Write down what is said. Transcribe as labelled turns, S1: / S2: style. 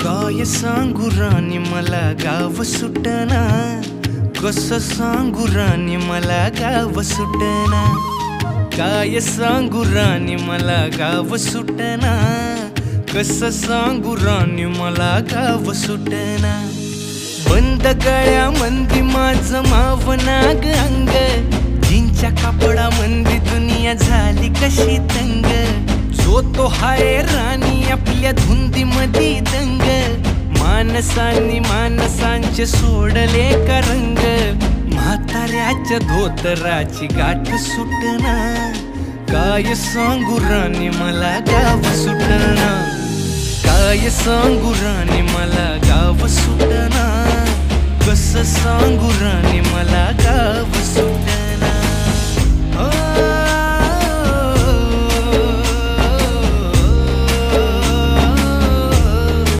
S1: काय सांगू राणी मला गाव सुटना, कसं सांगू राणी मला गाव सुटना। काय सांगू राणी मला गाव सुटना, कसं सांगू राणी मला गाव सुटना। बंद गळ्यामंदी माझं मावनाग अंग, जीनच्या कापडामंदी दुनिया झाली कशी तंग। जो तो हाय राणी आपल्या धुंदीमधी दंग, माणसांनी माणसांचे सोडले का रंग। म्हाताऱ्याच्या धोतराची गाठ सुटना, काय सांगू राणी मला गाव सुटना। काय सांगू राणी मला गाव सुटना, कसं सांगू राणी मला गाव सुटना।